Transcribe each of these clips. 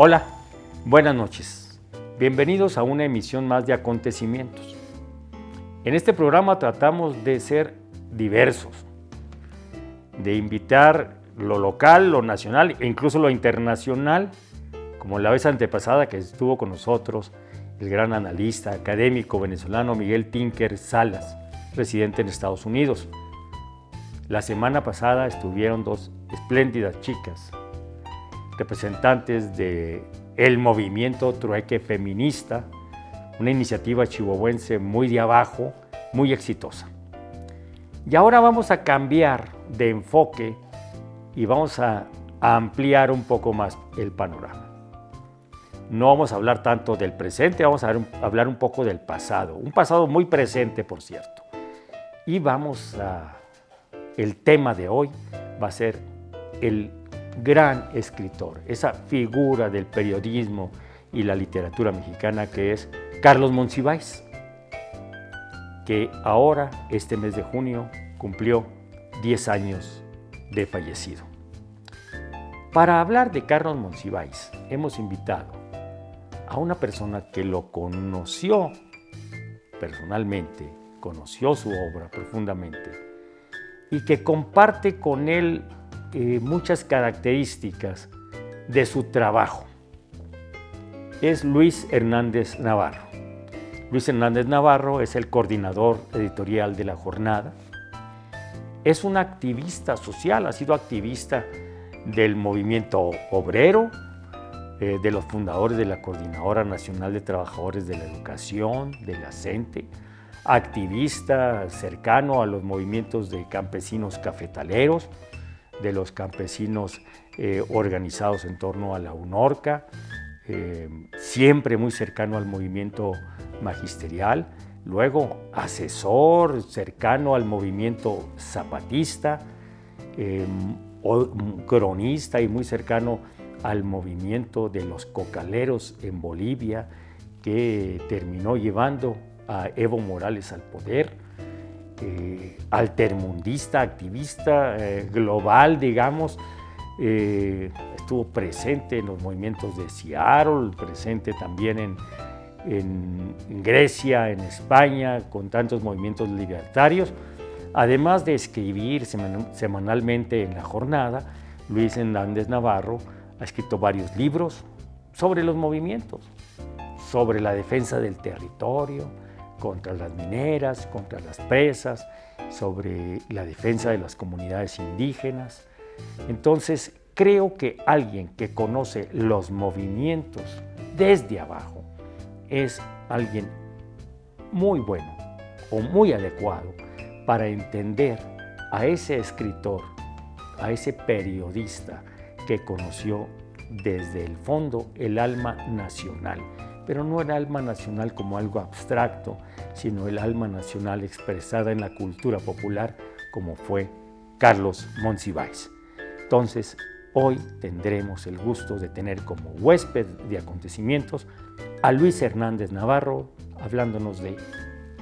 Hola, buenas noches. Bienvenidos a una emisión más de Acontecimientos. En este programa tratamos de ser diversos, de invitar lo local, lo nacional e incluso lo internacional, como la vez antepasada que estuvo con nosotros el gran analista académico venezolano Miguel Tinker Salas, residente en Estados Unidos. La semana pasada estuvieron dos espléndidas chicas, representantes del movimiento Trueque Feminista, una iniciativa chihuahuense muy de abajo, muy exitosa. Y ahora vamos a cambiar de enfoque y vamos a ampliar un poco más el panorama. No vamos a hablar tanto del presente, vamos a hablar un poco del pasado, un pasado muy presente, por cierto. Y el tema de hoy va a ser el gran escritor, esa figura del periodismo y la literatura mexicana que es Carlos Monsiváis, que ahora, este mes de junio, cumplió 10 años de fallecido. Para hablar de Carlos Monsiváis, hemos invitado a una persona que lo conoció personalmente, conoció su obra profundamente y que comparte con él muchas características de su trabajo. Es Luis Hernández Navarro. Luis Hernández Navarro es el coordinador editorial de La Jornada. Es un activista social, ha sido activista del movimiento obrero, de los fundadores de la Coordinadora Nacional de Trabajadores de la Educación, de la CENTE, activista cercano a los movimientos de campesinos cafetaleros, de los campesinos organizados en torno a la UNORCA, siempre muy cercano al movimiento magisterial, luego asesor cercano al movimiento zapatista, cronista y muy cercano al movimiento de los cocaleros en Bolivia, que terminó llevando a Evo Morales al poder, altermundista, activista global, digamos, estuvo presente en los movimientos de Seattle, presente también en Grecia, en España, con tantos movimientos libertarios. Además de escribir semanalmente en La Jornada, Luis Hernández Navarro ha escrito varios libros sobre los movimientos, sobre la defensa del territorio, contra las mineras, contra las presas, sobre la defensa de las comunidades indígenas. Entonces, creo que alguien que conoce los movimientos desde abajo es alguien muy bueno o muy adecuado para entender a ese escritor, a ese periodista que conoció desde el fondo el alma nacional, pero no el alma nacional como algo abstracto, sino el alma nacional expresada en la cultura popular como fue Carlos Monsiváis. Entonces, hoy tendremos el gusto de tener como huésped de Acontecimientos a Luis Hernández Navarro, hablándonos de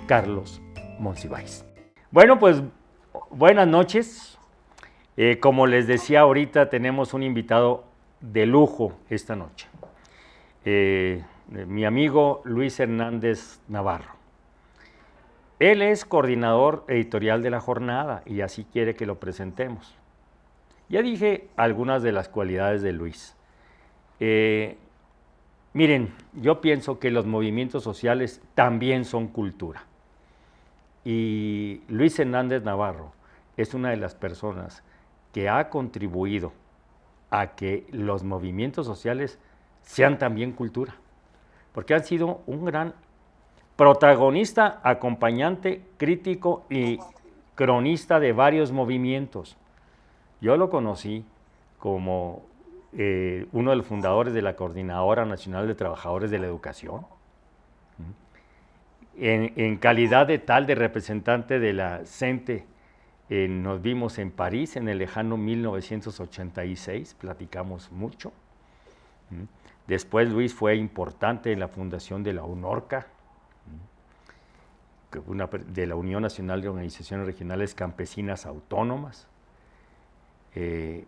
Carlos Monsiváis. Bueno, pues buenas noches. Como les decía ahorita, tenemos un invitado de lujo esta noche. Mi amigo Luis Hernández Navarro. Él es coordinador editorial de La Jornada y así quiere que lo presentemos. Ya dije algunas de las cualidades de Luis. Miren, yo pienso que los movimientos sociales también son cultura. Y Luis Hernández Navarro es una de las personas que ha contribuido a que los movimientos sociales sean también cultura, porque han sido un gran protagonista, acompañante, crítico y cronista de varios movimientos. Yo lo conocí como uno de los fundadores de la Coordinadora Nacional de Trabajadores de la Educación, en calidad de tal de representante de la CENTE. Nos vimos en París en el lejano 1986, platicamos mucho. Después Luis fue importante en la fundación de la UNORCA, de la Unión Nacional de Organizaciones Regionales Campesinas Autónomas.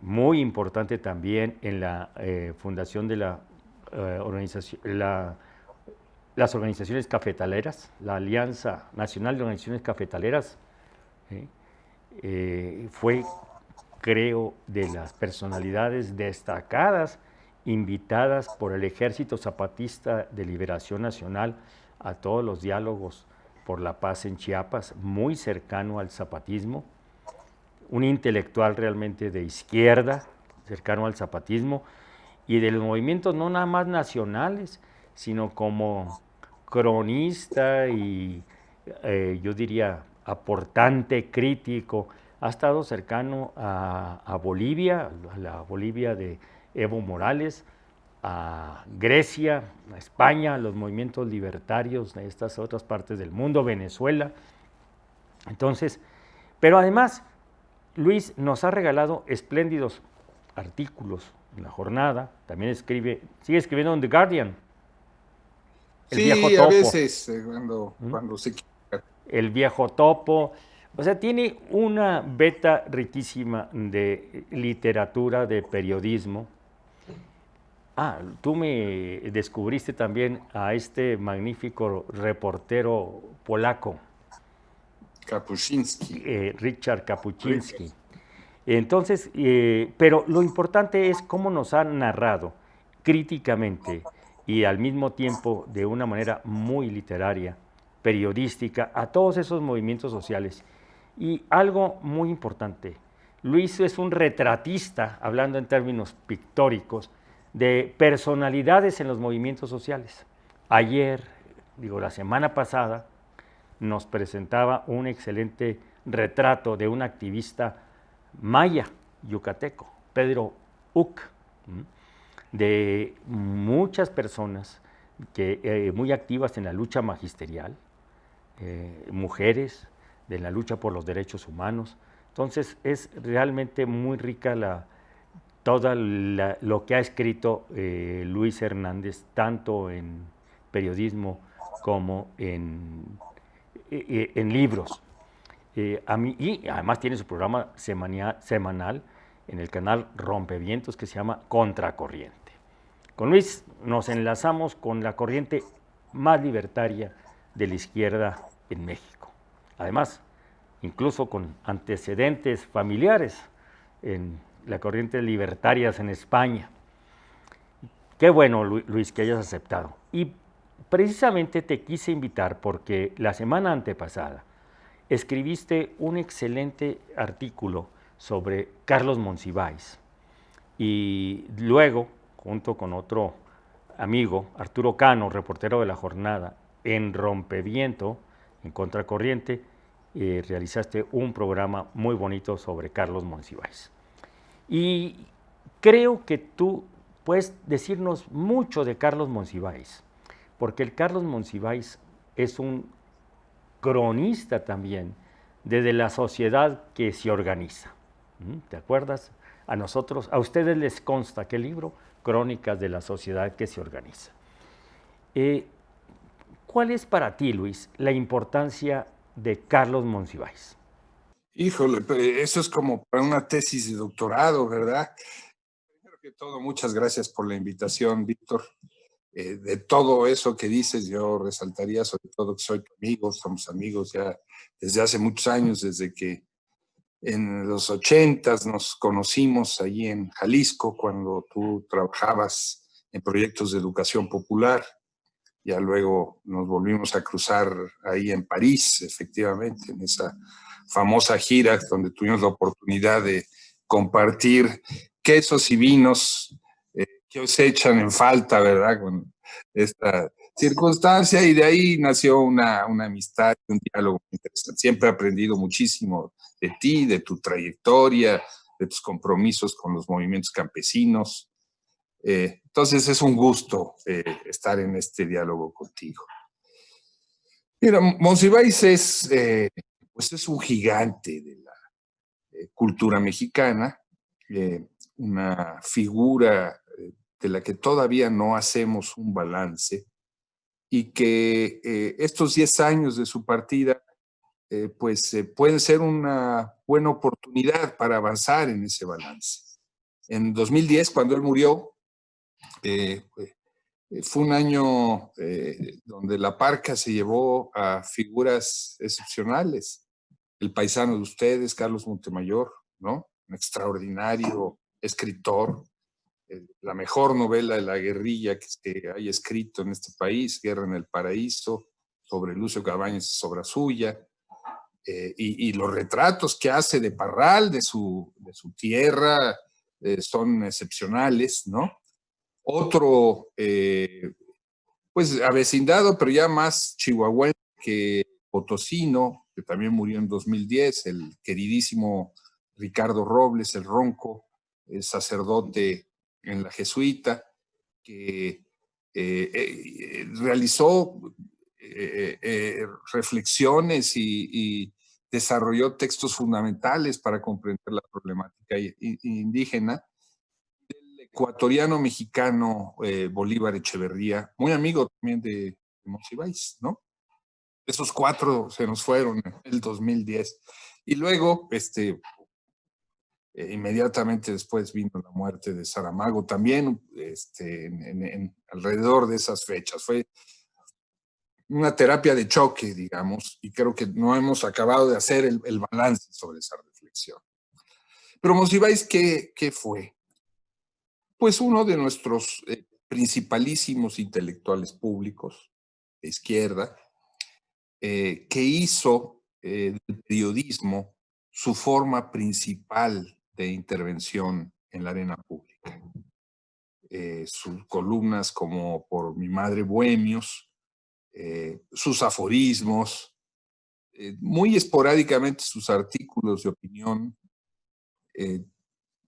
Muy importante también en la fundación de la las organizaciones cafetaleras, la Alianza Nacional de Organizaciones Cafetaleras, fue, creo, de las personalidades destacadas invitadas por el Ejército Zapatista de Liberación Nacional a todos los diálogos por la paz en Chiapas, muy cercano al zapatismo, un intelectual realmente de izquierda, cercano al zapatismo, y de los movimientos no nada más nacionales, sino como cronista y yo diría aportante crítico. Ha estado cercano a Bolivia, a la Bolivia de Evo Morales, a Grecia, a España, a los movimientos libertarios de estas otras partes del mundo, Venezuela. Entonces, pero además, Luis nos ha regalado espléndidos artículos en la jornada, también sigue escribiendo en The Guardian, el viejo Sí, a topo, veces cuando se quiere. el viejo topo, o sea, tiene una beta riquísima de literatura, de periodismo. Tú me descubriste también a este magnífico reportero polaco, Kapuscinski. Richard Kapuczynski. Entonces, pero lo importante es cómo nos han narrado críticamente y al mismo tiempo de una manera muy literaria, periodística, a todos esos movimientos sociales. Y algo muy importante, Luis es un retratista, hablando en términos pictóricos, de personalidades en los movimientos sociales. Ayer, la semana pasada, nos presentaba un excelente retrato de un activista maya, yucateco, Pedro Uc, de muchas personas muy activas en la lucha magisterial, mujeres, de la lucha por los derechos humanos. Entonces es realmente muy rica lo que ha escrito Luis Hernández, tanto en periodismo como en libros. Y además tiene su programa semanal en el canal Rompevientos que se llama Contracorriente. Con Luis nos enlazamos con la corriente más libertaria de la izquierda en México. Además, incluso con antecedentes familiares en la corriente libertarias en España. Qué bueno, Luis, que hayas aceptado. Y precisamente te quise invitar porque la semana antepasada escribiste un excelente artículo sobre Carlos Monsiváis y luego, junto con otro amigo, Arturo Cano, reportero de La Jornada, en Rompeviento, en Contracorriente, realizaste un programa muy bonito sobre Carlos Monsiváis. Y creo que tú puedes decirnos mucho de Carlos Monsiváis, porque el Carlos Monsiváis es un cronista también desde la sociedad que se organiza. ¿Te acuerdas? A ustedes les consta que el libro, Crónicas de la Sociedad que se Organiza. ¿Cuál es para ti, Luis, la importancia de Carlos Monsiváis? Híjole, eso es como para una tesis de doctorado, ¿verdad? Primero que todo, muchas gracias por la invitación, Víctor. De todo eso que dices, yo resaltaría sobre todo que soy tu amigo, somos amigos ya desde hace muchos años, desde que en los 80s nos conocimos allí en Jalisco, cuando tú trabajabas en proyectos de educación popular. Ya luego nos volvimos a cruzar ahí en París, efectivamente, en esa famosa gira donde tuvimos la oportunidad de compartir quesos y vinos que os echan en falta, ¿verdad? Con esta circunstancia, y de ahí nació una amistad, un diálogo interesante. Siempre he aprendido muchísimo de ti, de tu trayectoria, de tus compromisos con los movimientos campesinos. Entonces es un gusto estar en este diálogo contigo. Mira, Monsiváis pues es un gigante de la cultura mexicana, una figura de la que todavía no hacemos un balance y que estos 10 años de su partida pues pueden ser una buena oportunidad para avanzar en ese balance. En 2010, cuando él murió, Fue un año donde la parca se llevó a figuras excepcionales. El paisano de ustedes, Carlos Montemayor, ¿no? Un extraordinario escritor, la mejor novela de la guerrilla que se haya escrito en este país, Guerra en el Paraíso, sobre Lucio Cabañas y sobre suya, y los retratos que hace de Parral, de su tierra, son excepcionales, ¿no? Otro, pues avecindado, pero ya más chihuahuense que potosino, que también murió en 2010, el queridísimo Ricardo Robles, el Ronco, el sacerdote en la jesuita, que realizó reflexiones y desarrolló textos fundamentales para comprender la problemática indígena. El ecuatoriano mexicano Bolívar Echeverría, muy amigo también de Monsiváis, ¿no? Esos cuatro se nos fueron en el 2010. Y luego, inmediatamente después vino la muerte de Saramago, también alrededor de esas fechas. Fue una terapia de choque, digamos, y creo que no hemos acabado de hacer el balance sobre esa reflexión. Pero Monsiváis, ¿qué fue? Pues uno de nuestros principalísimos intelectuales públicos de izquierda, que hizo del periodismo su forma principal de intervención en la arena pública. Sus columnas como Por mi madre Bohemios, sus aforismos, muy esporádicamente sus artículos de opinión,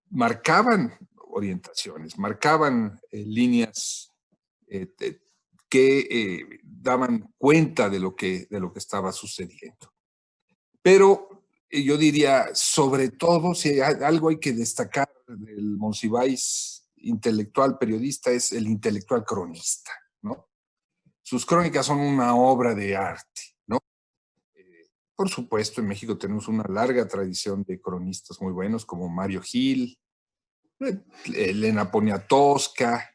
marcaban orientaciones, marcaban líneas que daban cuenta de lo que estaba sucediendo. Pero yo diría, sobre todo, si algo hay que destacar del Monsiváis intelectual periodista, es el intelectual cronista, ¿no? Sus crónicas son una obra de arte, ¿no? Por supuesto, en México tenemos una larga tradición de cronistas muy buenos, como Mario Gil, Elena Poniatowska,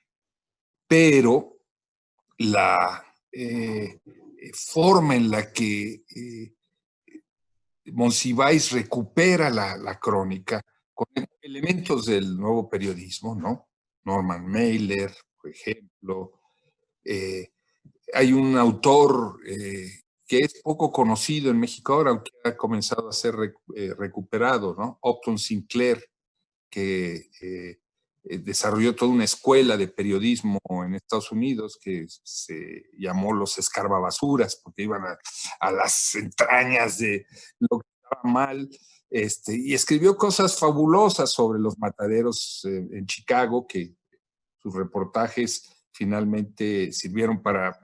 pero la forma en la que Monsiváis recupera la crónica con elementos del nuevo periodismo, ¿no? Norman Mailer, por ejemplo. Hay un autor que es poco conocido en México ahora, aunque ha comenzado a ser recuperado, ¿no? Upton Sinclair, que desarrolló toda una escuela de periodismo en Estados Unidos que se llamó los escarbabasuras, porque iban a las entrañas de lo que estaba mal, y escribió cosas fabulosas sobre los mataderos en Chicago, que sus reportajes finalmente sirvieron para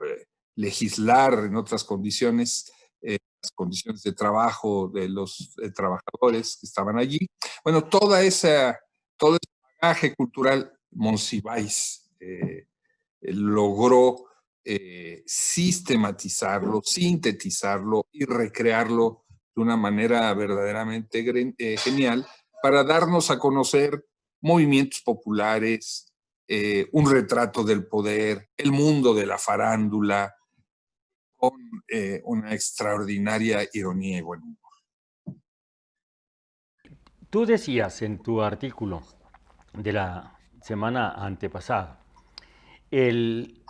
legislar en otras condiciones, las condiciones de trabajo de los trabajadores que estaban allí. Bueno, todo ese bagaje cultural, Monsiváis logró sistematizarlo, sintetizarlo y recrearlo de una manera verdaderamente genial para darnos a conocer movimientos populares, un retrato del poder, el mundo de la farándula, con una extraordinaria ironía y buen humor. Tú decías en tu artículo de la semana antepasada, el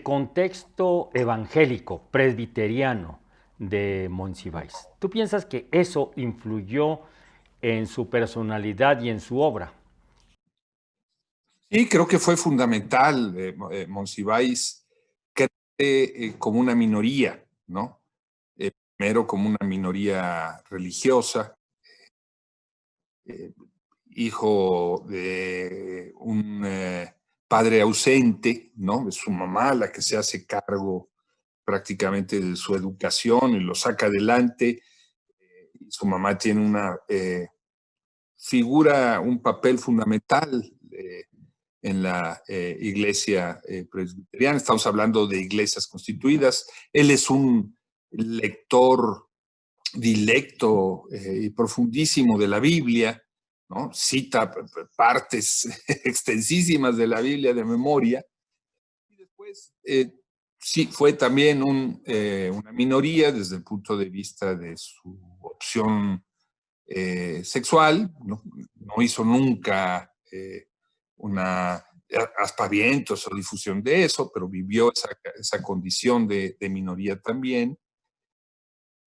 contexto evangélico, presbiteriano de Monsiváis. ¿Tú piensas que eso influyó en su personalidad y en su obra? Sí, creo que fue fundamental. Monsiváis cree como una minoría, ¿no? Primero como una minoría religiosa, hijo de un padre ausente, ¿no? Es su mamá la que se hace cargo prácticamente de su educación y lo saca adelante. Su mamá tiene una figura, un papel fundamental en la iglesia presbiteriana. Estamos hablando de iglesias constituidas. Él es un lector dilecto y profundísimo de la Biblia, ¿no? Cita partes extensísimas de la Biblia de memoria. Y después, sí, fue también una minoría desde el punto de vista de su opción sexual, no hizo nunca aspavientos o difusión de eso, pero vivió esa condición de minoría también.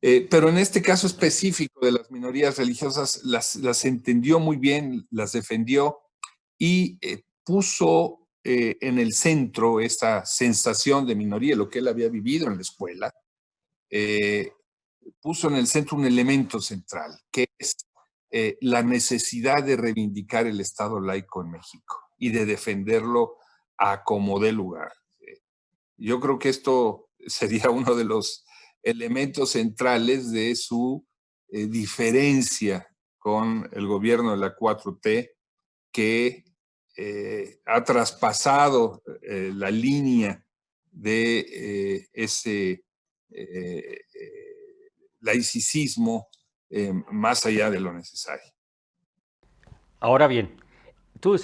Pero en este caso específico de las minorías religiosas, las entendió muy bien, las defendió y puso en el centro esta sensación de minoría, lo que él había vivido en la escuela, puso en el centro un elemento central, que es la necesidad de reivindicar el Estado laico en México y de defenderlo a como dé lugar. Yo creo que esto sería uno de los elementos centrales de su diferencia con el gobierno de la 4T, que ha traspasado la línea de ese laicismo más allá de lo necesario. Ahora bien,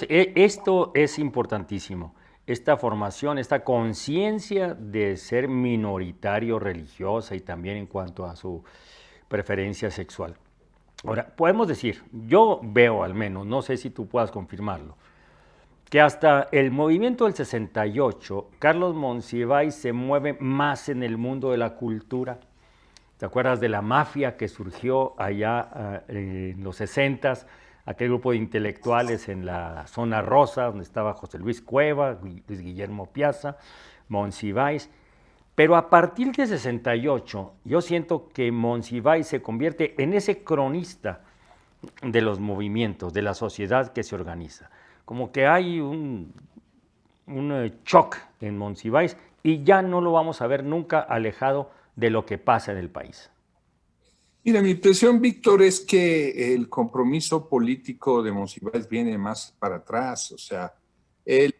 esto es importantísimo, esta formación, esta conciencia de ser minoritario religiosa y también en cuanto a su preferencia sexual. Ahora, podemos decir, yo veo al menos, no sé si tú puedas confirmarlo, que hasta el movimiento del 68, Carlos Monsiváis se mueve más en el mundo de la cultura. ¿Te acuerdas de la mafia que surgió allá en los 60s? Aquel grupo de intelectuales en la zona rosa, donde estaba José Luis Cueva, Luis Guillermo Piazza, Monsiváis. Pero a partir de 68, yo siento que Monsiváis se convierte en ese cronista de los movimientos, de la sociedad que se organiza. Como que hay un shock en Monsiváis y ya no lo vamos a ver nunca alejado de lo que pasa en el país. Mira, mi impresión, Víctor, es que el compromiso político de Monsiváis viene más para atrás. O sea, él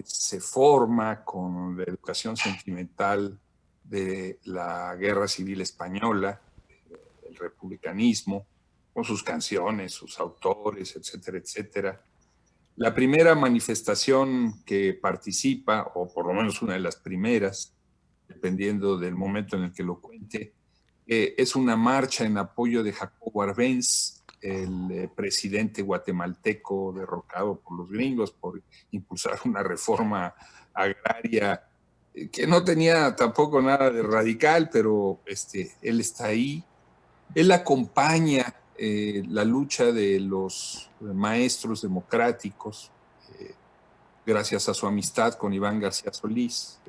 se forma con la educación sentimental de la Guerra Civil Española, el republicanismo, con sus canciones, sus autores, etcétera, etcétera. La primera manifestación que participa, o por lo menos una de las primeras, dependiendo del momento en el que lo cuente, es una marcha en apoyo de Jacobo Arbenz, el presidente guatemalteco derrocado por los gringos por impulsar una reforma agraria que no tenía tampoco nada de radical, pero él está ahí. Él acompaña la lucha de los maestros democráticos, gracias a su amistad con Iván García Solís,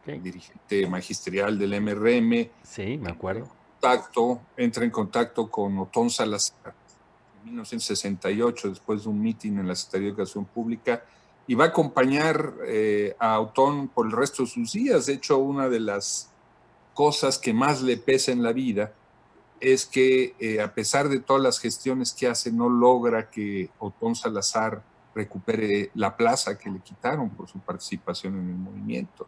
Okay. dirigente magisterial del MRM. Sí, me acuerdo. Entra en contacto con Otón Salazar en 1968, después de un mitin en la Secretaría de Educación Pública, y va a acompañar a Otón por el resto de sus días. De hecho, una de las cosas que más le pesa en la vida es que a pesar de todas las gestiones que hace, no logra que Otón Salazar recupere la plaza que le quitaron por su participación en el movimiento.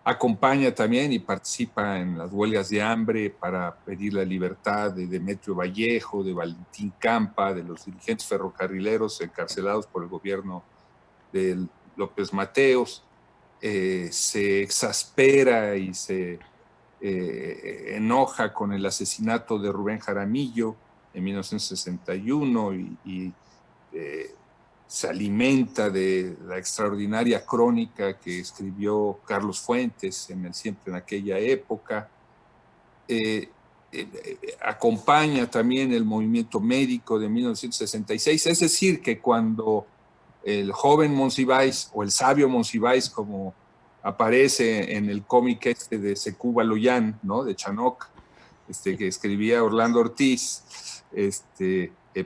Acompaña también y participa en las huelgas de hambre para pedir la libertad de Demetrio Vallejo, de Valentín Campa, de los dirigentes ferrocarrileros encarcelados por el gobierno de López Mateos. Se exaspera y se enoja con el asesinato de Rubén Jaramillo en 1961 y se alimenta de la extraordinaria crónica que escribió Carlos Fuentes siempre en aquella época. Acompaña también el movimiento médico de 1966, es decir, que cuando el joven Monsiváis o el sabio Monsiváis, como aparece en el cómic de Secú Baloyán, ¿no? De Chanoc, que escribía Orlando Ortiz,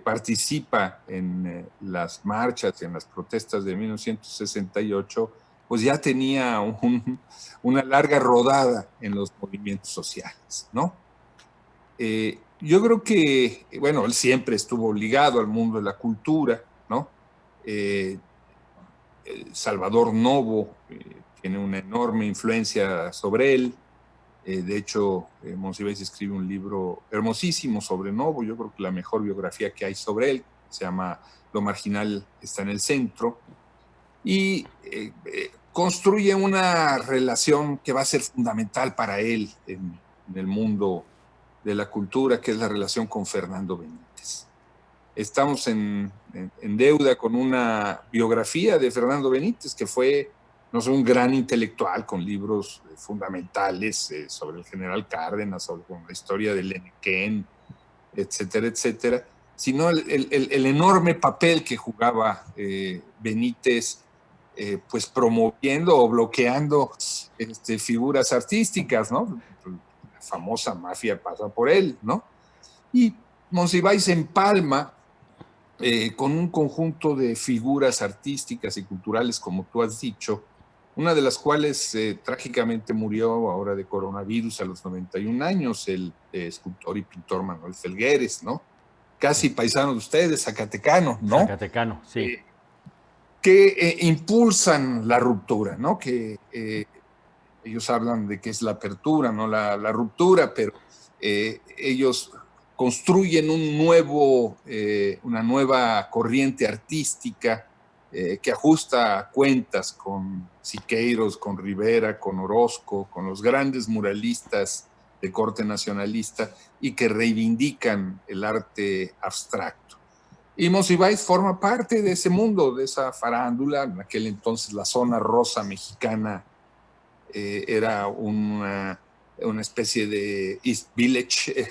participa en las marchas, en las protestas de 1968, pues ya tenía una larga rodada en los movimientos sociales, ¿no? Yo creo que, bueno, él siempre estuvo ligado al mundo de la cultura, ¿no? Salvador Novo tiene una enorme influencia sobre él. De hecho, Monsiváis escribe un libro hermosísimo sobre Novo, yo creo que la mejor biografía que hay sobre él, se llama Lo marginal está en el centro, y construye una relación que va a ser fundamental para él en el mundo de la cultura, que es la relación con Fernando Benítez. Estamos en deuda con una biografía de Fernando Benítez, que fue, no sé, un gran intelectual con libros fundamentales sobre el general Cárdenas, sobre la historia del Enequén, etcétera, etcétera, sino el enorme papel que jugaba Benítez, pues promoviendo o bloqueando figuras artísticas, ¿no? La famosa mafia pasa por él, ¿no? Y Monsiváis empalma con un conjunto de figuras artísticas y culturales, como tú has dicho, una de las cuales trágicamente murió ahora de coronavirus a los 91 años, el escultor y pintor Manuel Felgueres, ¿no? Casi paisano de ustedes, zacatecano, ¿no? Zacatecano, sí. Que impulsan la ruptura, ¿no? Que ellos hablan de que es la apertura, no la ruptura, pero ellos construyen una nueva corriente artística que ajusta cuentas con Siqueiros, con Rivera, con Orozco, con los grandes muralistas de corte nacionalista, y que reivindican el arte abstracto. Y Monsiváis forma parte de ese mundo, de esa farándula. En aquel entonces la zona rosa mexicana era una especie de East Village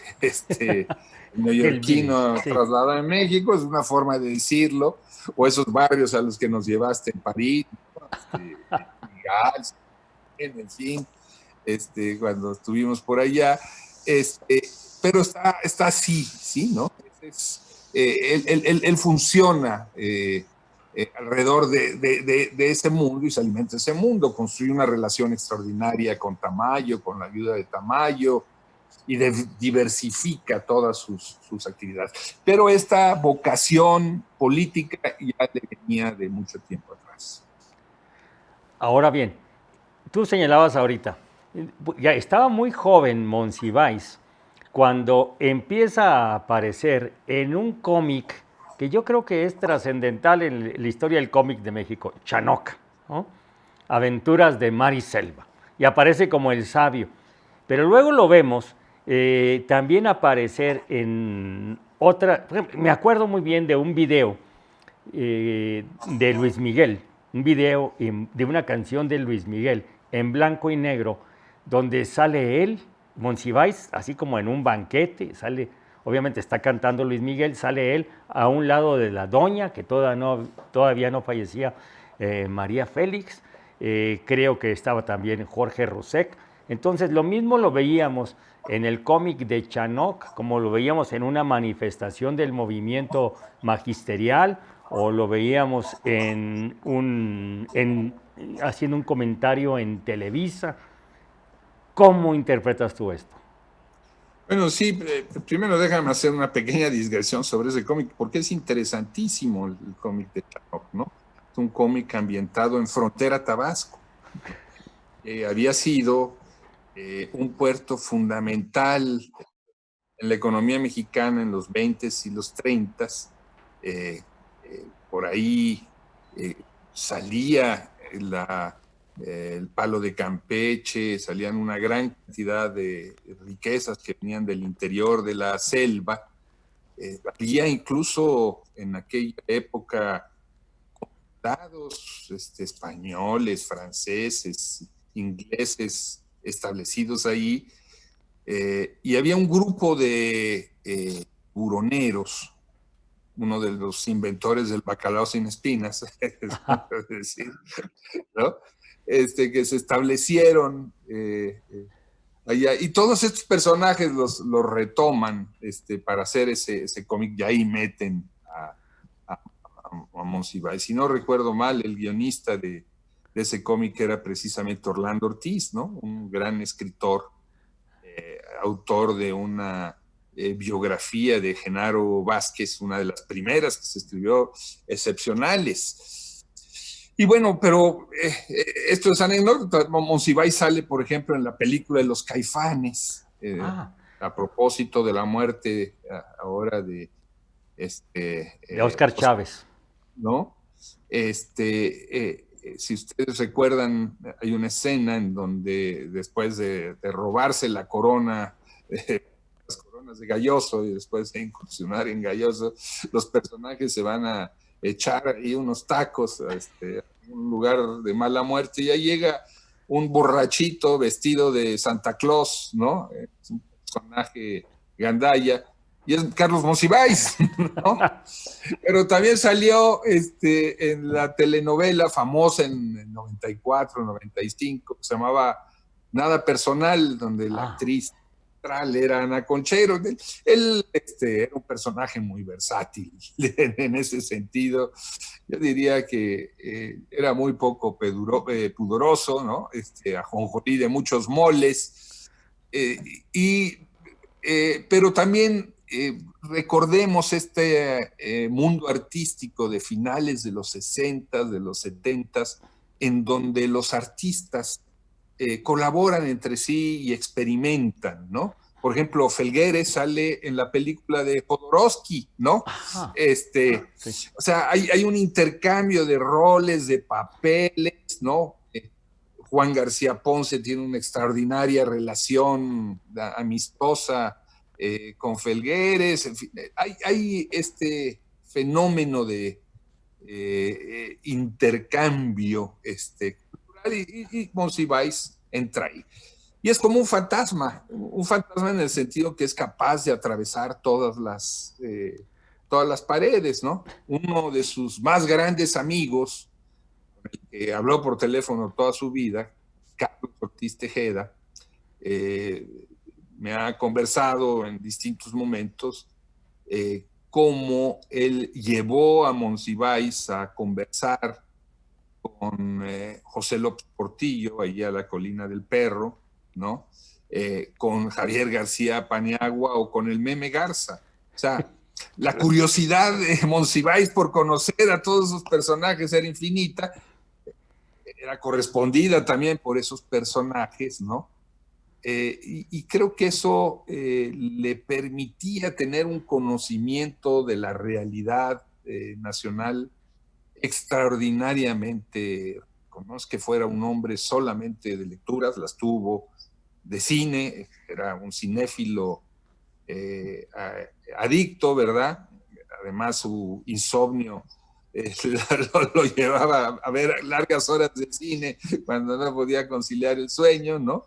neoyorquino, sí, trasladado en México, es una forma de decirlo, o esos barrios a los que nos llevaste en París, en fin, cuando estuvimos por allá, pero está así, ¿sí? ¿No? Él funciona alrededor de ese mundo y se alimenta de ese mundo, construye una relación extraordinaria con Tamayo, con la ayuda de Tamayo, y diversifica todas sus actividades. Pero esta vocación política ya le venía de mucho tiempo atrás. Ahora bien, tú señalabas ahorita, ya estaba muy joven Monsiváis cuando empieza a aparecer en un cómic que yo creo que es trascendental en la historia del cómic de México, Chanoc, ¿no? Aventuras de Mar y Selva, y aparece como el sabio. Pero luego lo vemos también aparecer en otra, me acuerdo muy bien de un video de Luis Miguel, un video de una canción de Luis Miguel en blanco y negro, donde sale él, Monsiváis, así como en un banquete, sale, obviamente está cantando Luis Miguel, sale él a un lado de la doña, que todavía no fallecía, María Félix, creo que estaba también Jorge Rosek. Entonces lo mismo lo veíamos en el cómic de Chanoc, como lo veíamos en una manifestación del movimiento magisterial, o lo veíamos haciendo un comentario en Televisa. ¿Cómo interpretas tú esto? Bueno, sí, primero déjame hacer una pequeña digresión sobre ese cómic, porque es interesantísimo el cómic de Chanoc, ¿no? Es un cómic ambientado en Frontera, Tabasco. Había sido un puerto fundamental en la economía mexicana en los 20s y los 30s. Por ahí salía el palo de Campeche, salían una gran cantidad de riquezas que venían del interior de la selva. Había incluso en aquella época condados españoles, franceses, ingleses establecidos ahí, y había un grupo de buroneros, uno de los inventores del bacalao sin espinas, decir, ¿no? Que se establecieron allá, y todos estos personajes los retoman para hacer ese cómic, y ahí meten a Monsiváis. Si no recuerdo mal, el guionista de ese cómic era precisamente Orlando Ortiz, ¿no? Un gran escritor, autor de una biografía de Genaro Vázquez, una de las primeras que se escribió, excepcionales. Y bueno, pero esto es anécdota. Monsiváis sale, por ejemplo, en la película de Los Caifanes, a propósito de la muerte ahora de De Óscar Chávez. ¿No? Si ustedes recuerdan, hay una escena en donde después de robarse la corona, las coronas de Gayoso y después de incursionar en Gayoso, los personajes se van a echar ahí unos tacos a un lugar de mala muerte y ahí llega un borrachito vestido de Santa Claus, ¿no? Es un personaje gandaya y es Carlos Monsiváis, ¿no? Pero también salió en la telenovela famosa en 94, 95, que se llamaba Nada Personal, donde la actriz central era Ana Conchero. Él era un personaje muy versátil en ese sentido. Yo diría que era muy poco pudoroso, ¿no? Ajonjolí de muchos moles. Pero también recordemos mundo artístico de finales de los 60, de los 70, en donde los artistas colaboran entre sí y experimentan, ¿no? Por ejemplo, Felgueres sale en la película de Jodorowsky, ¿no? Sí. O sea, hay un intercambio de roles, de papeles, ¿no? Juan García Ponce tiene una extraordinaria relación amistosa con Felgueres. En fin, hay este fenómeno de intercambio cultural y Monsiváis entra ahí. Y es como un fantasma en el sentido que es capaz de atravesar todas las paredes, ¿no? Uno de sus más grandes amigos, que habló por teléfono toda su vida, Carlos Ortiz Tejeda, me ha conversado en distintos momentos cómo él llevó a Monsiváis a conversar con José López Portillo, ahí a la Colina del Perro, ¿no? Con Javier García Paniagua o con el Meme Garza. O sea, la curiosidad de Monsiváis por conocer a todos esos personajes era infinita, era correspondida también por esos personajes, ¿no? Y creo que eso le permitía tener un conocimiento de la realidad nacional extraordinariamente, no es que fuera un hombre solamente de lecturas, las tuvo, de cine, era un cinéfilo adicto, ¿verdad? Además su insomnio lo llevaba a ver largas horas de cine cuando no podía conciliar el sueño, ¿no?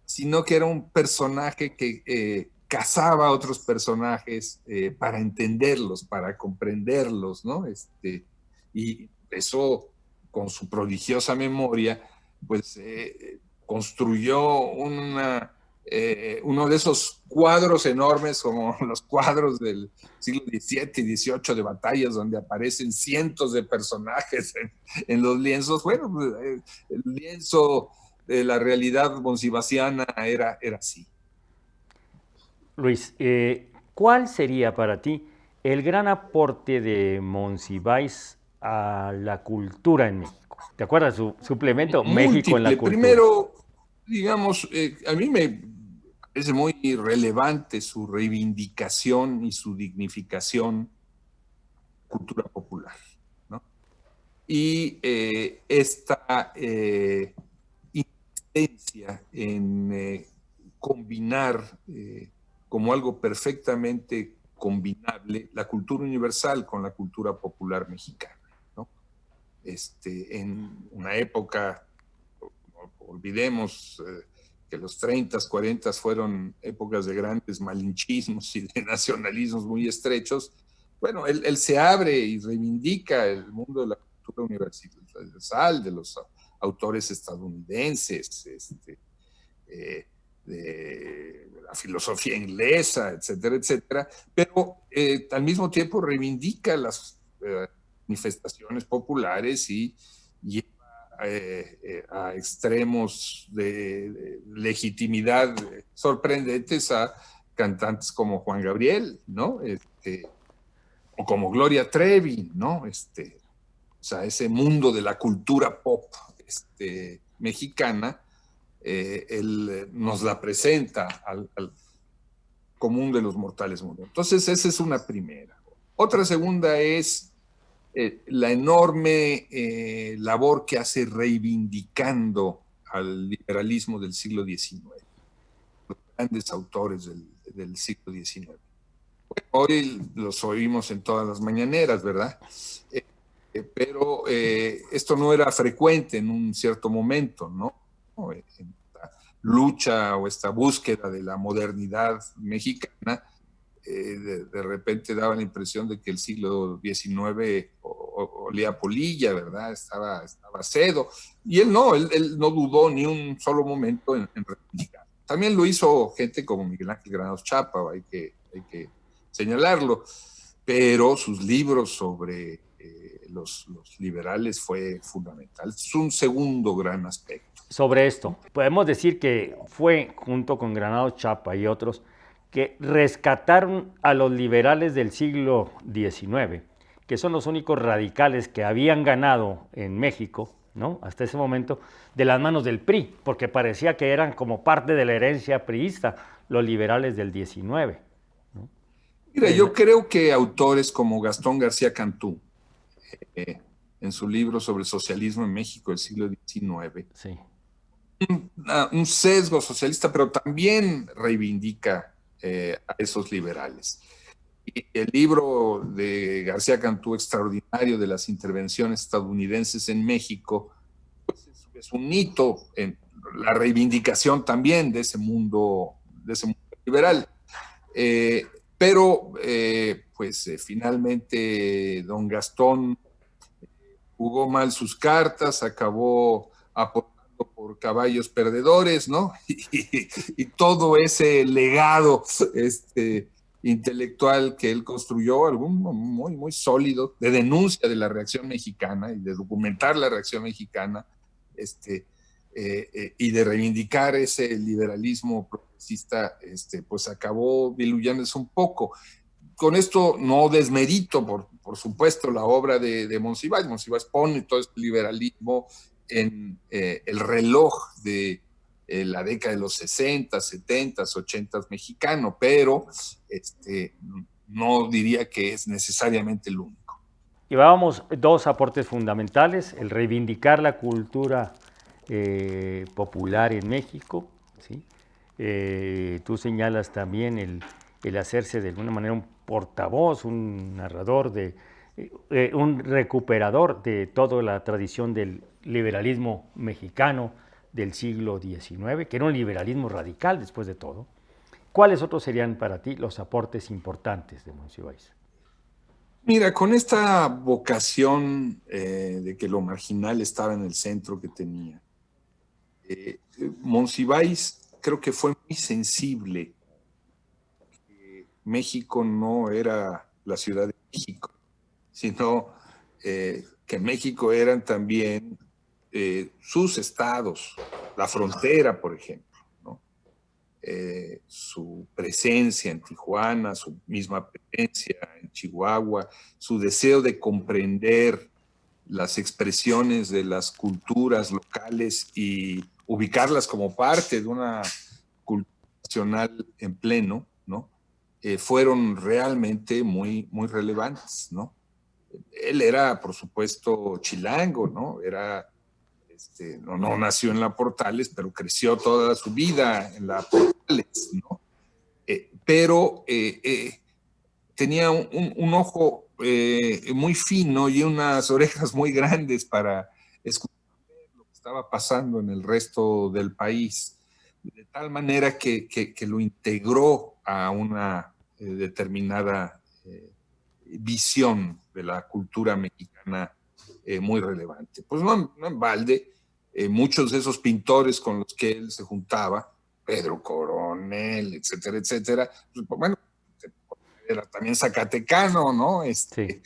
Sino que era un personaje que cazaba a otros personajes para entenderlos, para comprenderlos, ¿no? Y eso, con su prodigiosa memoria, pues construyó uno de esos cuadros enormes como los cuadros del siglo XVII y XVIII de batallas donde aparecen cientos de personajes en los lienzos. Bueno, el lienzo de la realidad monsivásiana era así. Luis, ¿cuál sería para ti el gran aporte de Monsiváis a la cultura en México? ¿Te acuerdas su suplemento México en la cultura? Primero, digamos, a mí me parece muy relevante su reivindicación y su dignificación cultura popular, ¿no? Y esta insistencia en combinar como algo perfectamente combinable la cultura universal con la cultura popular mexicana, ¿no? En una época, no olvidemos que los 30, 40 fueron épocas de grandes malinchismos y de nacionalismos muy estrechos. Bueno, él se abre y reivindica el mundo de la cultura universal, de los autores estadounidenses, de la filosofía inglesa, etcétera, etcétera, pero al mismo tiempo reivindica las manifestaciones populares y lleva a extremos de legitimidad sorprendentes a cantantes como Juan Gabriel, ¿no? O como Gloria Trevi, ¿no? O sea, ese mundo de la cultura pop mexicana, él nos la presenta al común de los mortales mundos. Entonces, esa es una primera. Otra segunda es la enorme labor que hace reivindicando al liberalismo del siglo XIX, los grandes autores del siglo XIX. Hoy los oímos en todas las mañaneras, ¿verdad? Pero esto no era frecuente en un cierto momento, ¿no? En esta lucha o esta búsqueda de la modernidad mexicana, de repente daba la impresión de que el siglo XIX olía a polilla, ¿verdad? Estaba sedo. Y él no dudó ni un solo momento en reivindicar. También lo hizo gente como Miguel Ángel Granados Chapa, hay que señalarlo, pero sus libros sobre los liberales fue fundamental. Es un segundo gran aspecto. Sobre esto, podemos decir que fue, junto con Granados Chapa y otros, que rescataron a los liberales del siglo XIX, que son los únicos radicales que habían ganado en México, ¿no? Hasta ese momento, de las manos del PRI, porque parecía que eran como parte de la herencia priista, los liberales del XIX. ¿No? Mira, yo creo que autores como Gastón García Cantú, en su libro sobre el socialismo en México del siglo XIX, sí, un sesgo socialista, pero también reivindica a esos liberales. Y el libro de García Cantú, extraordinario, de las intervenciones estadounidenses en México, pues es un hito en la reivindicación también de ese mundo liberal. Pero finalmente don Gastón jugó mal sus cartas, acabó apostando por caballos perdedores, ¿no? Y todo ese legado intelectual que él construyó, algún muy, muy sólido, de denuncia de la reacción mexicana y de documentar la reacción mexicana, y de reivindicar ese liberalismo progresista, pues acabó diluyéndose un poco. Con esto no desmerito, por supuesto, la obra de Monsiváis. Monsiváis pone todo este liberalismo en el reloj de la década de los 60, 70, 80 mexicano, pero no diría que es necesariamente el único. Llevábamos dos aportes fundamentales, el reivindicar la cultura popular en México, ¿sí? Tú señalas también el hacerse de alguna manera un portavoz, un narrador, un recuperador de toda la tradición del liberalismo mexicano del siglo XIX, que era un liberalismo radical después de todo. ¿Cuáles otros serían para ti los aportes importantes de Monsiváis? Mira, con esta vocación de que lo marginal estaba en el centro que tenía, Monsiváis creo que fue muy sensible. México no era la Ciudad de México, sino que México eran también sus estados, la frontera, por ejemplo, ¿no? Su presencia en Tijuana, su misma presencia en Chihuahua, su deseo de comprender las expresiones de las culturas locales y ubicarlas como parte de una cultura nacional en pleno, ¿no? Fueron realmente muy, muy relevantes, ¿no? Él era, por supuesto, chilango, ¿no? No nació en la Portales, pero creció toda su vida en la Portales, ¿no? Pero tenía un ojo muy fino y unas orejas muy grandes para escuchar lo que estaba pasando en el resto del país, de tal manera que lo integró a una determinada visión de la cultura mexicana muy relevante. Pues no en balde, muchos de esos pintores con los que él se juntaba, Pedro Coronel, etcétera, etcétera, pues, bueno, era también zacatecano, ¿no? Sí.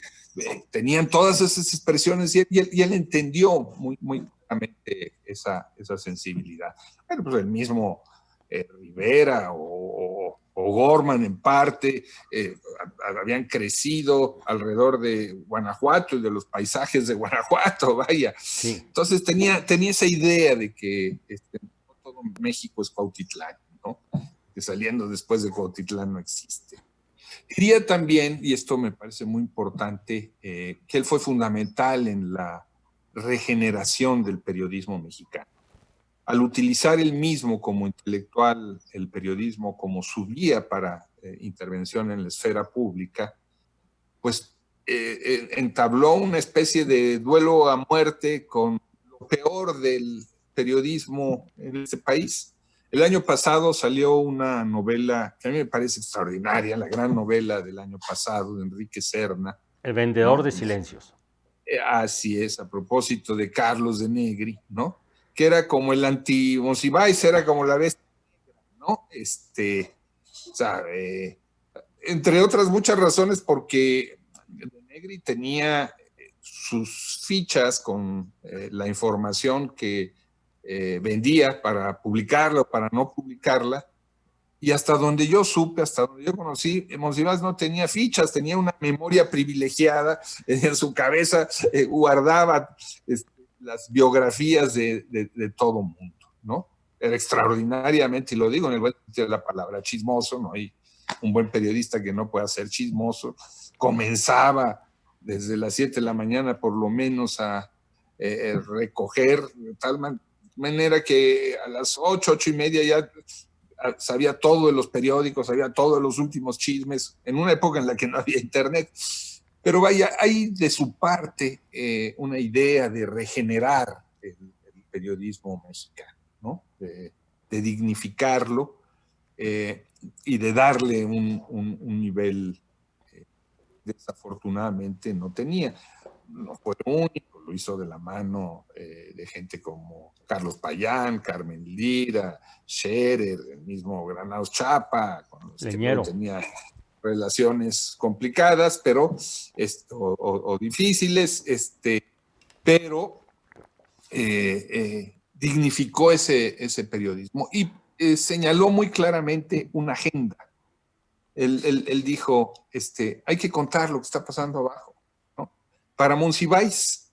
Tenían todas esas expresiones y él entendió muy, muy claramente esa sensibilidad. Bueno, pues el mismo Rivera o Gorman en parte habían crecido alrededor de Guanajuato y de los paisajes de Guanajuato, vaya. Sí. Entonces tenía esa idea de que no todo México es Cuautitlán, ¿no? Que saliendo después de Cuautitlán no existe. Diría también, y esto me parece muy importante, que él fue fundamental en la regeneración del periodismo mexicano. Al utilizar él mismo como intelectual el periodismo como su guía para intervención en la esfera pública, pues entabló una especie de duelo a muerte con lo peor del periodismo en este país. El año pasado salió una novela que a mí me parece extraordinaria, la gran novela del año pasado de Enrique Serna. El vendedor de silencios. Así es, a propósito de Carlos de Negri, ¿no? Que era como el anti-Monsiváis, era como la bestia, ¿no? O sea, entre otras muchas razones, porque de Negri tenía sus fichas con la información que vendía para publicarla o para no publicarla, y hasta donde yo supe, hasta donde yo conocí, Monsiváis no tenía fichas, tenía una memoria privilegiada, en su cabeza guardaba las biografías de todo mundo, ¿no? Era extraordinariamente, y lo digo en el buen sentido de la palabra, chismoso, ¿no? Hay un buen periodista que no pueda ser chismoso. Comenzaba desde las 7 de la mañana por lo menos a recoger de tal manera que a las 8:30 ya sabía todo de los periódicos, sabía todo de los últimos chismes, en una época en la que no había internet. Pero vaya, hay de su parte una idea de regenerar el periodismo mexicano, ¿no? De dignificarlo y de darle un nivel desafortunadamente no tenía. No fue único, lo hizo de la mano de gente como Carlos Payán, Carmen Lira, Scherer, el mismo Granados Chapa, con los Leñero. que tenía relaciones complicadas, pero o difíciles, pero dignificó ese periodismo y señaló muy claramente una agenda. Él dijo, hay que contar lo que está pasando abajo, ¿no? Para Monsiváis,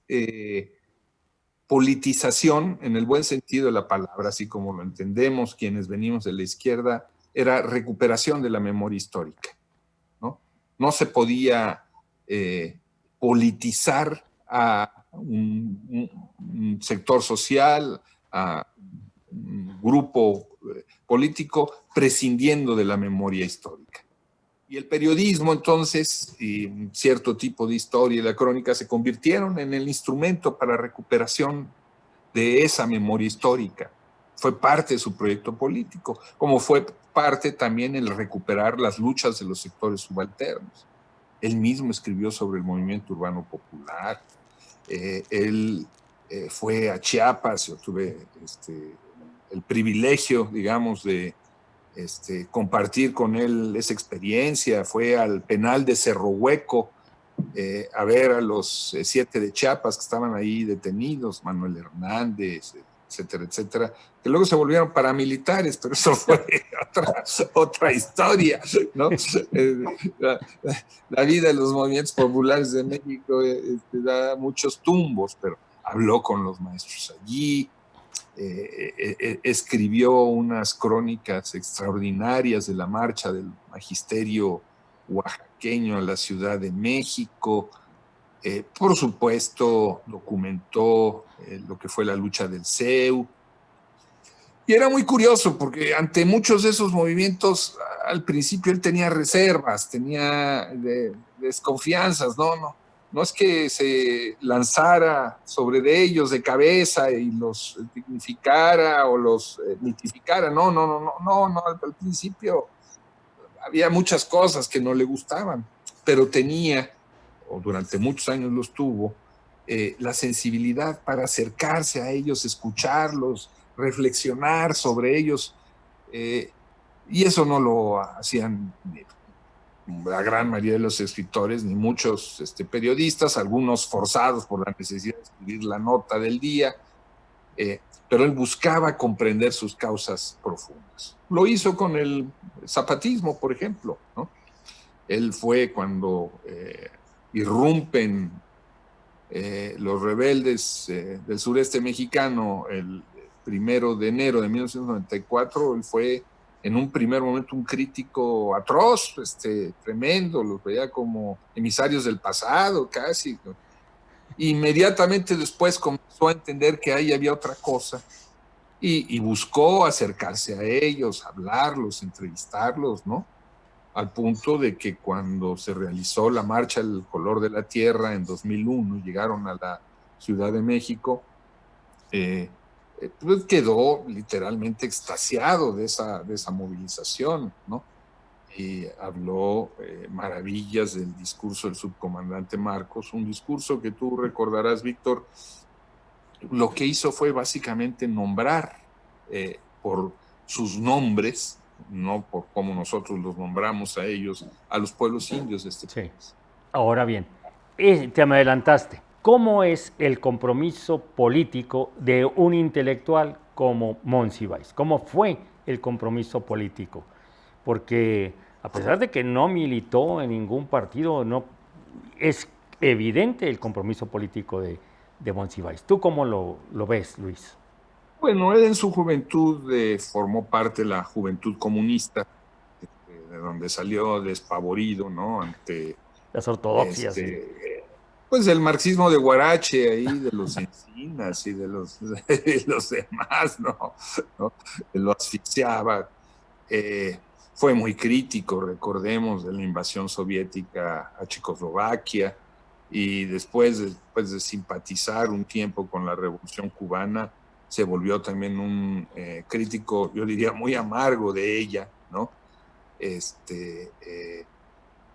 politización, en el buen sentido de la palabra, así como lo entendemos quienes venimos de la izquierda, era recuperación de la memoria histórica, ¿no? No se podía politizar a un sector social, a un grupo político, prescindiendo de la memoria histórica. Y el periodismo, entonces, y cierto tipo de historia y la crónica se convirtieron en el instrumento para recuperación de esa memoria histórica. Fue parte de su proyecto político, como fue parte también el recuperar las luchas de los sectores subalternos. Él mismo escribió sobre el movimiento urbano popular. Él fue a Chiapas, yo tuve el privilegio, digamos, de compartir con él esa experiencia. Fue al penal de Cerro Hueco a ver a los 7 de Chiapas que estaban ahí detenidos, Manuel Hernández, etcétera, etcétera, que luego se volvieron paramilitares, pero eso fue otra historia, ¿no? La vida de los movimientos populares de México da muchos tumbos, pero habló con los maestros allí, escribió unas crónicas extraordinarias de la marcha del magisterio oaxaqueño a la Ciudad de México. Por supuesto, documentó lo que fue la lucha del CEU. Y era muy curioso porque ante muchos de esos movimientos, al principio él tenía reservas, tenía desconfianzas, no es que se lanzara sobre de ellos de cabeza y los dignificara o los mitificara, no, al principio había muchas cosas que no le gustaban, pero tenía, o durante muchos años los tuvo, la sensibilidad para acercarse a ellos, escucharlos, reflexionar sobre ellos, y eso no lo hacían la gran mayoría de los escritores, ni muchos periodistas, algunos forzados por la necesidad de escribir la nota del día, pero él buscaba comprender sus causas profundas. Lo hizo con el zapatismo, por ejemplo, ¿no? Él fue cuando irrumpen los rebeldes del sureste mexicano el 1 de enero de 1994, él fue en un primer momento un crítico atroz, tremendo, los veía como emisarios del pasado casi. Inmediatamente después comenzó a entender que ahí había otra cosa y buscó acercarse a ellos, hablarlos, entrevistarlos, ¿no? Al punto de que cuando se realizó la marcha El Color de la Tierra en 2001, llegaron a la Ciudad de México, pues quedó literalmente extasiado de esa movilización, ¿no? Y habló maravillas del discurso del subcomandante Marcos, un discurso que tú recordarás, Víctor, lo que hizo fue básicamente nombrar por sus nombres, no por cómo nosotros los nombramos a ellos, a los pueblos indios de este país. Ahora bien, te me adelantaste. ¿Cómo es el compromiso político de un intelectual como Monsiváis? ¿Cómo fue el compromiso político? Porque a pesar de que no militó en ningún partido, no, es evidente el compromiso político de Monsiváis. ¿Tú cómo lo ves, Luis? Bueno, él en su juventud formó parte de la Juventud Comunista, de donde salió despavorido, ¿no? Ante las ortodoxias. Pues el marxismo de Guarache ahí, de los Encinas y de los demás, ¿no? Lo asfixiaba. Fue muy crítico, recordemos, de la invasión soviética a Checoslovaquia, y después de simpatizar un tiempo con la Revolución Cubana, se volvió también un crítico, yo diría, muy amargo de ella, ¿no?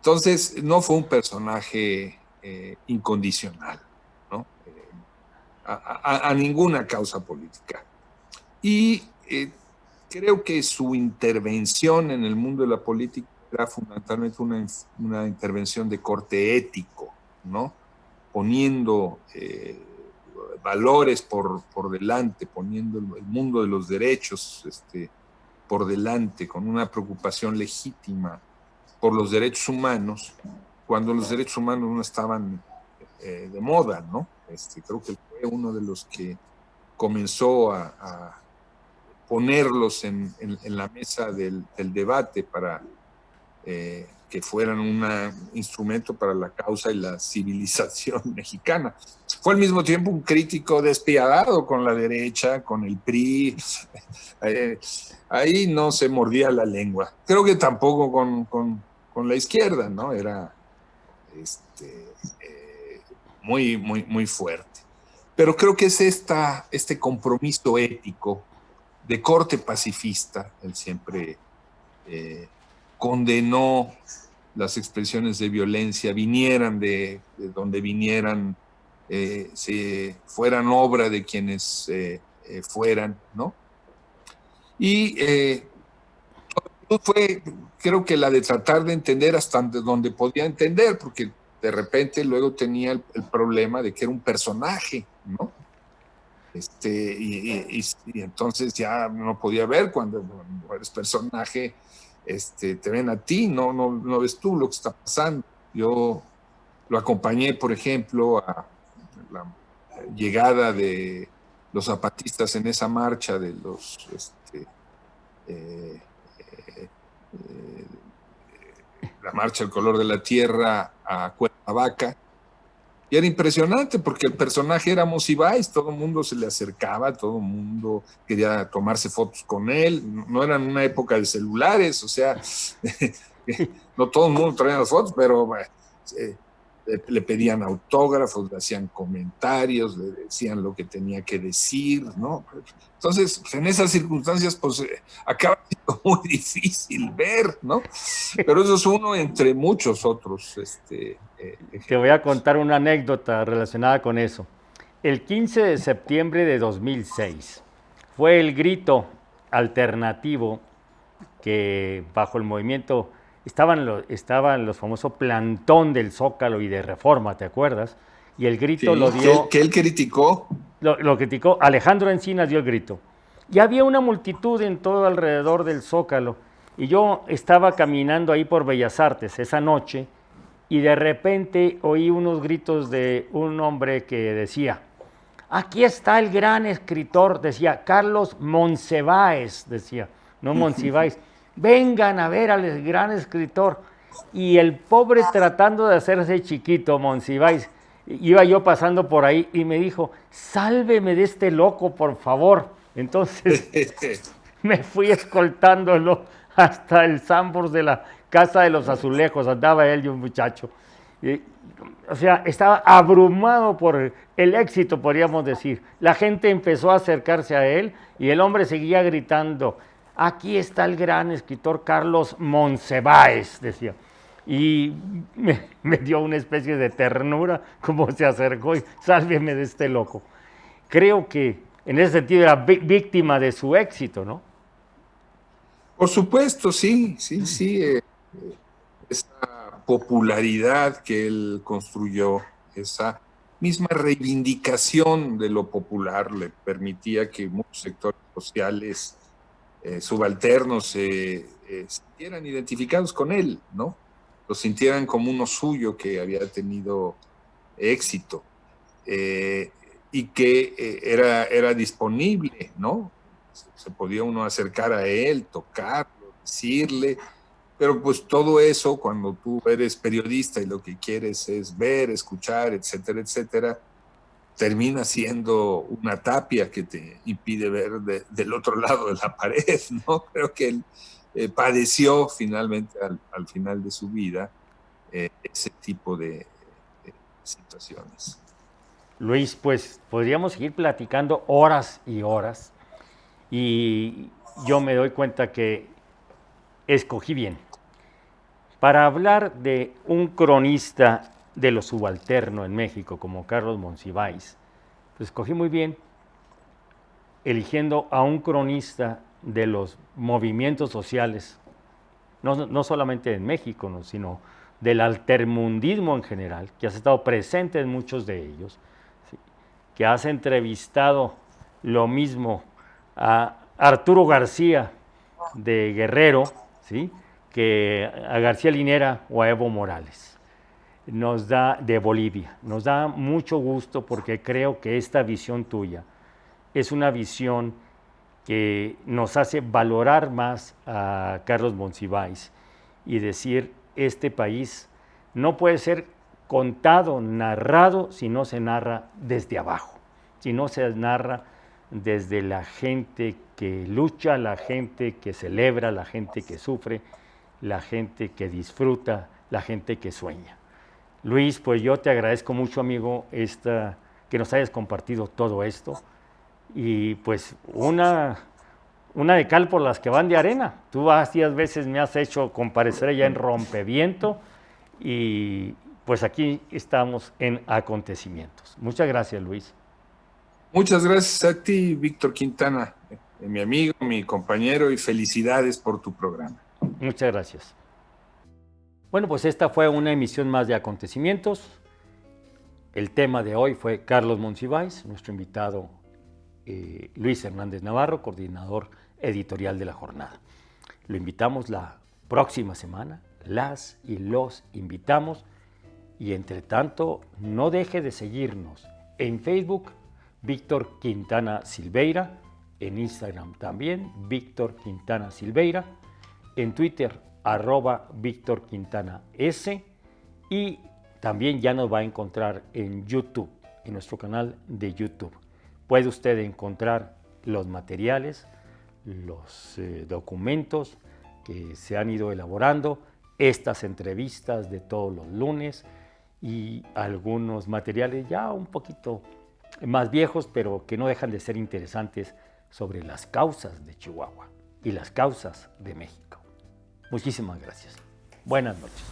Entonces, no fue un personaje incondicional, ¿no? A ninguna causa política. Y creo que su intervención en el mundo de la política era fundamentalmente una intervención de corte ético, ¿no? Poniendo valores por delante, poniendo el mundo de los derechos por delante, con una preocupación legítima por los derechos humanos, cuando los derechos humanos no estaban de moda, ¿no? Creo que fue uno de los que comenzó a ponerlos en la mesa del debate para que fueran un instrumento para la causa y la civilización mexicana. Fue al mismo tiempo un crítico despiadado con la derecha, con el PRI. Ahí no se mordía la lengua. Creo que tampoco con la izquierda, ¿no? Era muy, muy, muy fuerte. Pero creo que es este compromiso ético de corte pacifista. Él siempre condenó las expresiones de violencia, vinieran de donde vinieran, fueran obra de quienes fueran, ¿no? Y fue, creo que la de tratar de entender hasta donde podía entender, porque de repente luego tenía el problema de que era un personaje, ¿no? Y entonces ya no podía ver cuando eres personaje, te ven a ti, no ves tú lo que está pasando. Yo lo acompañé, por ejemplo, a la llegada de los zapatistas en esa marcha de los la marcha El Color de la Tierra a Cuernavaca. Y era impresionante porque el personaje era Monsiváis, todo el mundo se le acercaba, todo el mundo quería tomarse fotos con él. No era en una época de celulares, o sea, no todo el mundo traía las fotos, pero le pedían autógrafos, le hacían comentarios, le decían lo que tenía que decir, ¿no? Entonces, en esas circunstancias, pues acaba siendo muy difícil ver, ¿no? Pero eso es uno entre muchos otros. Te voy a contar una anécdota relacionada con eso. El 15 de septiembre de 2006 fue el grito alternativo que bajo el movimiento estaban los famosos plantón del Zócalo y de Reforma, ¿te acuerdas? Y el grito sí, lo dio... que él criticó. Lo criticó, Alejandro Encinas dio el grito. Y había una multitud en todo alrededor del Zócalo. Y yo estaba caminando ahí por Bellas Artes esa noche y de repente oí unos gritos de un hombre que decía, aquí está el gran escritor, decía, Carlos Monsiváis, decía, no Monsiváis. vengan a ver al gran escritor. Y el pobre tratando de hacerse chiquito, Monsiváis, iba yo pasando por ahí y me dijo, sálveme de este loco, por favor. Entonces me fui escoltándolo hasta el Sanborns de la Casa de los Azulejos, andaba él y un muchacho. O sea, estaba abrumado por el éxito, podríamos decir. La gente empezó a acercarse a él y el hombre seguía gritando, aquí está el gran escritor Carlos Monsiváis, decía. Y me dio una especie de ternura, como se acercó y sálveme de este loco. Creo que en ese sentido era víctima de su éxito, ¿no? Por supuesto, sí. Esa popularidad que él construyó, esa misma reivindicación de lo popular le permitía que muchos sectores sociales subalternos se sintieran identificados con él, ¿no? Lo sintieran como uno suyo que había tenido éxito y que era disponible, ¿no? Se podía uno acercar a él, tocarlo, decirle, pero pues todo eso, cuando tú eres periodista y lo que quieres es ver, escuchar, etcétera, etcétera, termina siendo una tapia que te impide ver del otro lado de la pared, ¿no? Creo que él padeció finalmente al final de su vida ese tipo de situaciones. Luis, pues podríamos seguir platicando horas y horas y yo me doy cuenta que escogí bien. Para hablar de un cronista de lo subalterno en México como Carlos Monsiváis, pues escogí muy bien eligiendo a un cronista de los movimientos sociales, no solamente en México, ¿no?, sino del altermundismo en general, que has estado presente en muchos de ellos, ¿sí?, que has entrevistado lo mismo a Arturo García de Guerrero, ¿sí?, que a García Linera o a Evo Morales. Nos da de Bolivia, nos da mucho gusto porque creo que esta visión tuya es una visión que nos hace valorar más a Carlos Monsiváis y decir, este país no puede ser contado, narrado, si no se narra desde abajo, si no se narra desde la gente que lucha, la gente que celebra, la gente que sufre, la gente que disfruta, la gente que sueña. Luis, pues yo te agradezco mucho, amigo, que nos hayas compartido todo esto. Y pues una de cal por las que van de arena. Tú varias veces me has hecho comparecer allá en Rompeviento y pues aquí estamos en acontecimientos. Muchas gracias, Luis. Muchas gracias a ti, Víctor Quintana, mi amigo, mi compañero, y felicidades por tu programa. Muchas gracias. Bueno, pues esta fue una emisión más de Acontecimientos. El tema de hoy fue Carlos Monsiváis, nuestro invitado Luis Hernández Navarro, coordinador editorial de la jornada. Lo invitamos la próxima semana, las y los invitamos, y entre tanto no deje de seguirnos en Facebook, Víctor Quintana Silveira, en Instagram también, Víctor Quintana Silveira, en Twitter, @Víctor Quintana S, y también ya nos va a encontrar en YouTube, en nuestro canal de YouTube. Puede usted encontrar los materiales, los documentos que se han ido elaborando, estas entrevistas de todos los lunes y algunos materiales ya un poquito más viejos, pero que no dejan de ser interesantes sobre las causas de Chihuahua y las causas de México. Muchísimas gracias. Buenas noches.